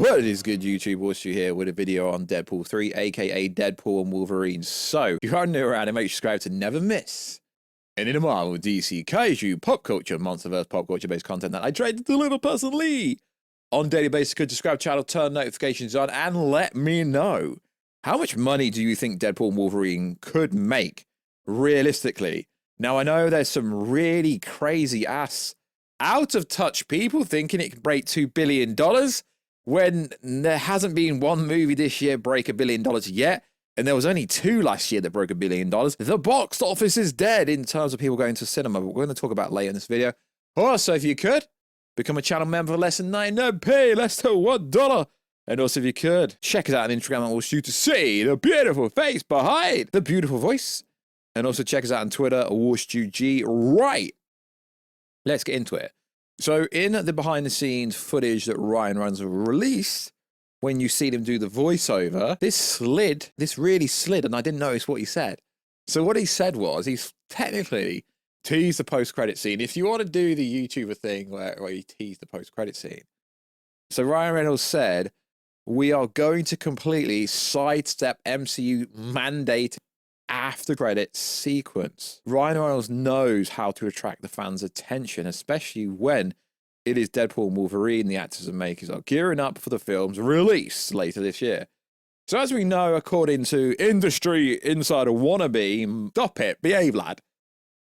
What is good, YouTube? Warstu here with a video on Deadpool 3, aka Deadpool and Wolverine. So, if you are new around, and make sure you subscribe to never miss any of the Marvel, DC, Kaiju, pop culture, monsterverse, pop culture based content that I try to deliver personally on a daily basis. Could subscribe to the channel, turn notifications on, and let me know how much money do you think Deadpool and Wolverine could make realistically? Now, I know there's some really crazy ass, out of touch people thinking it could break $2 billion. When there hasn't been one movie this year break $1 billion yet, and there was only 2 last year that broke $1 billion. The box office is dead in terms of people going to cinema, but we're going to talk about later in this video. Also, if you could, become a channel member for less than 99p, less than $1. And also, if you could, check us out on Instagram and Warstu to see the beautiful face behind the beautiful voice. And also check us out on Twitter, WarstuG. Right, let's get into it. So in the behind-the-scenes footage that Ryan Reynolds released, when you see them do the voiceover, this really slid, and I didn't notice what he said. So what he said was, he's technically teased the post-credit scene. If you want to do the YouTuber thing where you tease the post-credit scene. So Ryan Reynolds said, we are going to completely sidestep MCU mandated after credits sequence. Ryan Reynolds knows how to attract the fans' attention, especially when it is Deadpool and Wolverine. The actors and makers are gearing up for the film's release later this year. So as we know, according to industry insider wannabe, stop it, behave lad.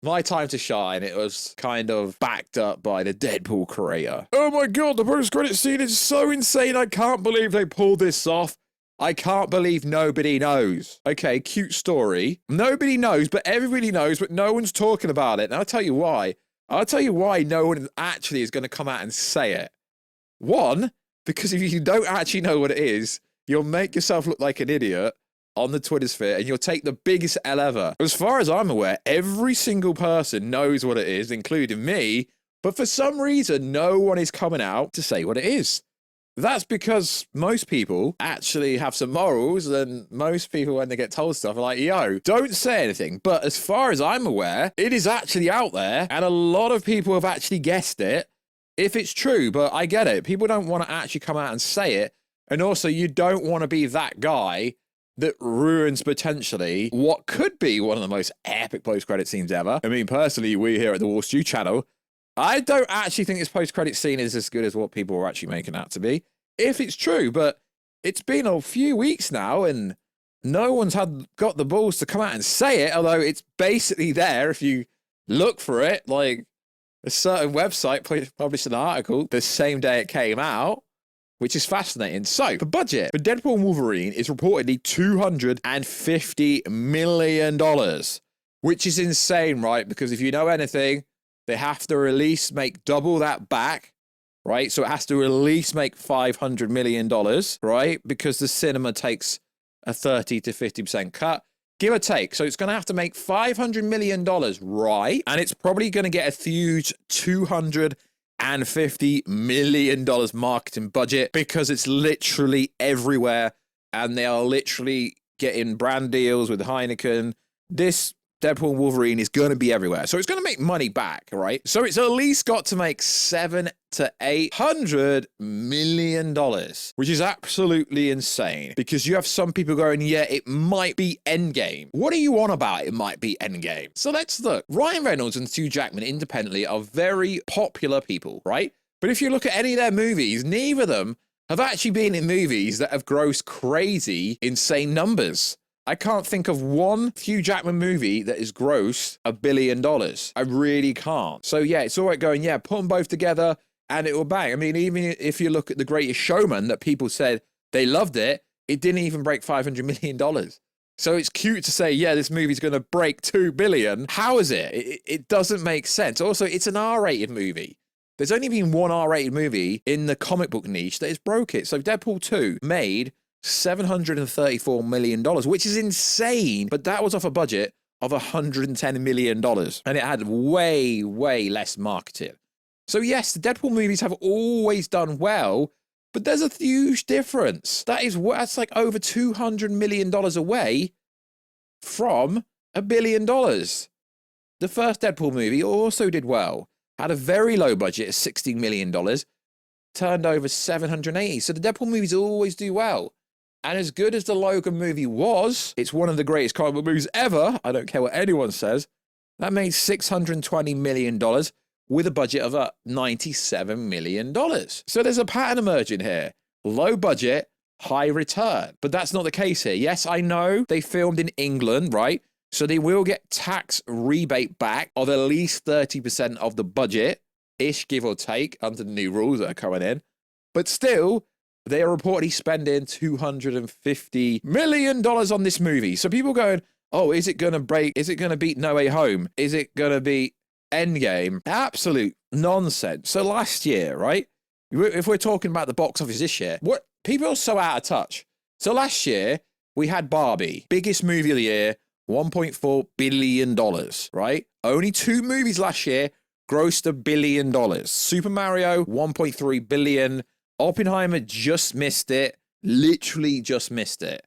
My time to shine, it was kind of backed up by the Deadpool creator. Oh my god, the post-credit scene is so insane, I can't believe they pulled this off. I can't believe nobody knows. Okay, cute story. Nobody knows, but everybody knows, but no one's talking about it. And I'll tell you why. I'll tell you why no one actually is going to come out and say it. One, because if you don't actually know what it is, you'll make yourself look like an idiot on the Twitter sphere, and you'll take the biggest L ever. As far as I'm aware, every single person knows what it is, including me, but for some reason, no one is coming out to say what it is. That's because most people actually have some morals, and most people, when they get told stuff, are like, yo, don't say anything. But as far as I'm aware, it is actually out there, and a lot of people have actually guessed it, if it's true. But I get it. People don't want to actually come out and say it. And also, you don't want to be that guy that ruins potentially what could be one of the most epic post-credit scenes ever. I mean, personally, we here at the Warstu channel, I don't actually think this post-credit scene is as good as what people are actually making out to be, if it's true. But it's been a few weeks now, and no one's got the balls to come out and say it, although it's basically there if you look for it. Like, a certain website published an article the same day it came out, which is fascinating. So, the budget for Deadpool and Wolverine is reportedly $250 million, which is insane, right? Because if you know anything, they have to make double that back, right? So it has to at least make $500 million, right? Because the cinema takes a 30 to 50% cut, give or take. So it's going to have to make $500 million, right? And it's probably going to get a huge $250 million marketing budget because it's literally everywhere. And they are literally getting brand deals with Heineken. This Deadpool and Wolverine is going to be everywhere. So it's going to make money back, right? So it's at least got to make $700 to $800 million, which is absolutely insane because you have some people going, yeah, it might be Endgame. What are you on about? It might be Endgame. So let's look. Ryan Reynolds and Hugh Jackman independently are very popular people, right? But if you look at any of their movies, neither of them have actually been in movies that have grossed crazy, insane numbers. I can't think of one Hugh Jackman movie that has grossed $1 billion. I really can't. So yeah, it's all right going, yeah, put them both together and it will bang. I mean, even if you look at The Greatest Showman, that people said they loved it, it didn't even break $500 million. So it's cute to say, yeah, this movie's going to break $2 billion. How is it? It doesn't make sense. Also, it's an R-rated movie. There's only been one R-rated movie in the comic book niche that has broke it. So Deadpool 2 made $734 million, which is insane, but that was off a budget of $110 million, and it had way, way less marketing. So yes, the Deadpool movies have always done well, but there's a huge difference. That's like over $200 million away from $1 billion. The first Deadpool movie also did well, had a very low budget of $16 million, turned over 780. So the Deadpool movies always do well. And as good as the Logan movie was, it's one of the greatest comic book movies ever. I don't care what anyone says. That made $620 million with a budget of $97 million. So there's a pattern emerging here. Low budget, high return. But that's not the case here. Yes, I know they filmed in England, right? So they will get tax rebate back of at least 30% of the budget-ish, give or take, under the new rules that are coming in. But still, they are reportedly spending $250 million on this movie. So people going, oh, is it going to break? Is it going to beat No Way Home? Is it going to beat Endgame? Absolute nonsense. So last year, right? If we're talking about the box office this year, what people are so out of touch. So last year, we had Barbie, biggest movie of the year, $1.4 billion, right? Only 2 movies last year grossed $1 billion. Super Mario, $1.3 billion. Oppenheimer just missed it. Literally just missed it.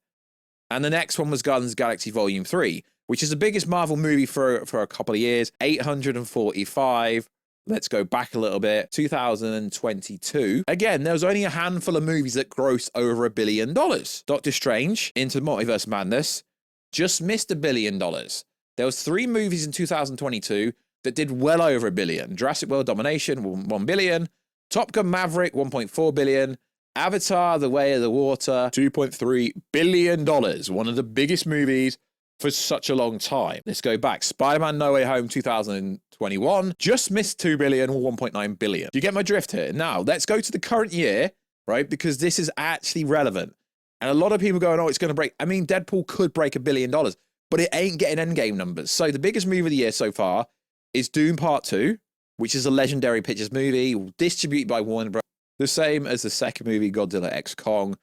And the next one was Guardians of the Galaxy Volume 3, which is the biggest Marvel movie for a couple of years. 845. Let's go back a little bit. 2022. Again, there was only a handful of movies that grossed over $1 billion. Doctor Strange, Into Multiverse Madness, just missed $1 billion. There was 3 movies in 2022 that did well over $1 billion. Jurassic World Domination, $1 billion. Top Gun Maverick, $1.4 billion. Avatar, The Way of the Water, $2.3 billion. One of the biggest movies for such a long time. Let's go back. Spider-Man No Way Home 2021 just missed $2 billion or $1.9 billion. Do you get my drift here? Now, let's go to the current year, right? Because this is actually relevant. And a lot of people going, oh, it's going to break. I mean, Deadpool could break $1 billion, but it ain't getting Endgame numbers. So the biggest movie of the year so far is Doom Part 2, which is a Legendary Pictures movie distributed by Warner Bros. The same as the second movie, Godzilla x Kong.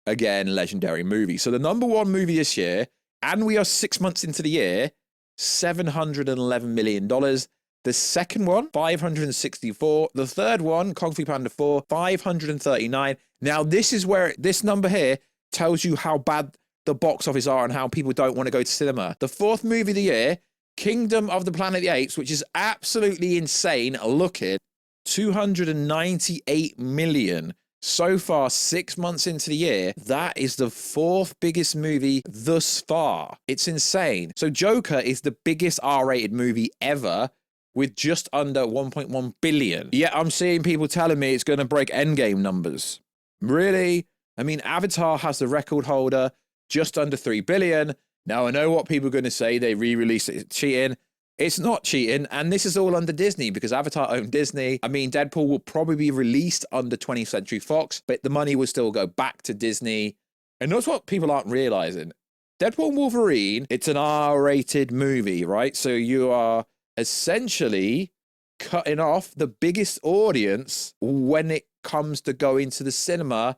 Again, Legendary movie. So the number 1 movie this year, and we are 6 months into the year, $711 million. The second one, 564. The third one, Kung Fu Panda 4, 539. Now, this is where this number here tells you how bad the box office are and how people don't want to go to cinema. The fourth movie of the year, Kingdom of the Planet of the Apes, which is absolutely insane looking, 298 million. So far, 6 months into the year, that is the 4th biggest movie thus far. It's insane. So Joker is the biggest R-rated movie ever with just under 1.1 billion. Yet I'm seeing people telling me it's going to break Endgame numbers. Really? I mean, Avatar has the record holder, just under 3 billion. Now, I know what people are going to say. They re-released it. It's cheating. It's not cheating, and this is all under Disney because Avatar owned Disney. I mean, Deadpool will probably be released under 20th Century Fox, but the money will still go back to Disney. And that's what people aren't realizing. Deadpool and Wolverine, it's an R-rated movie, right? So you are essentially cutting off the biggest audience when it comes to going to the cinema,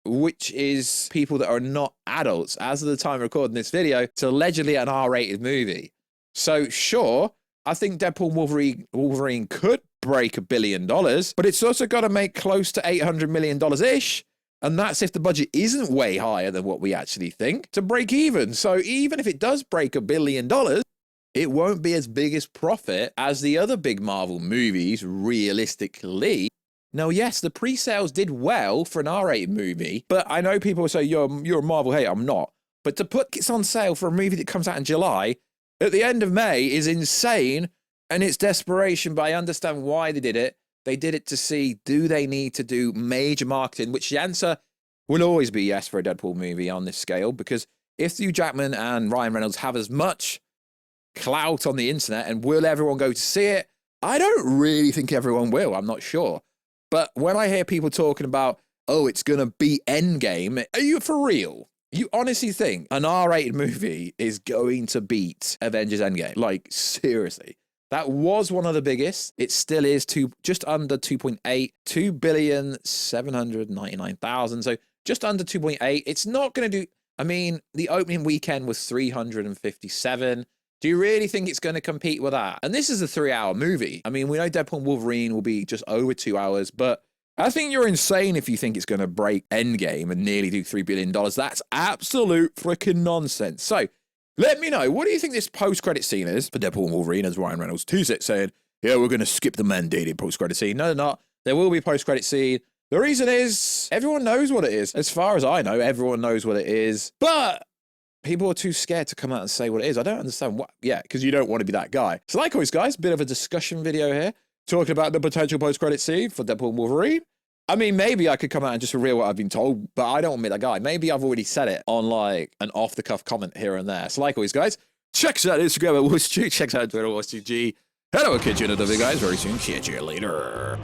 which is people that are not adults. As of the time of recording this video, it's allegedly an R-rated movie. So sure, I think Deadpool Wolverine could break $1 billion, but it's also got to make close to $800 million-ish. And that's if the budget isn't way higher than what we actually think to break even. So even if it does break $1 billion, it won't be as big as profit as the other big Marvel movies, realistically. Now, yes, the pre-sales did well for an R-rated movie, but I know people will say, you're a Marvel hater. I'm not. But to put this on sale for a movie that comes out in July at the end of May is insane, and it's desperation, but I understand why they did it. They did it to see, do they need to do major marketing, which the answer will always be yes for a Deadpool movie on this scale, because if Hugh Jackman and Ryan Reynolds have as much clout on the internet, and will everyone go to see it? I don't really think everyone will. I'm not sure. But when I hear people talking about, oh, it's going to beat Endgame, are you for real? You honestly think an R-rated movie is going to beat Avengers Endgame? Like, seriously. That was one of the biggest. It still is just under 2.8, 2,799,000. So just under 2.8. It's not going to do, I mean, the opening weekend was 357. Do you really think it's going to compete with that? And this is a 3-hour movie. I mean, we know Deadpool and Wolverine will be just over 2 hours, but I think you're insane if you think it's going to break Endgame and nearly do $3 billion. That's absolute freaking nonsense. So let me know, what do you think this post-credit scene is for Deadpool and Wolverine as Ryan Reynolds teased it, saying, yeah, we're going to skip the mandated post-credit scene. No, they're not. There will be a post-credit scene. The reason is everyone knows what it is. As far as I know, everyone knows what it is. But people are too scared to come out and say what it is. I don't understand what. Yeah, because you don't want to be that guy. So like always, guys, bit of a discussion video here, talking about the potential post-credit scene for Deadpool and Wolverine. I mean, maybe I could come out and just reveal what I've been told, but I don't want to be that guy. Maybe I've already said it on like an off-the-cuff comment here and there. So like always, guys, check us out on Instagram at Warstu, check us out on Twitter at Warstu G. Hello, catch you in another video, guys, very soon. Catch you later.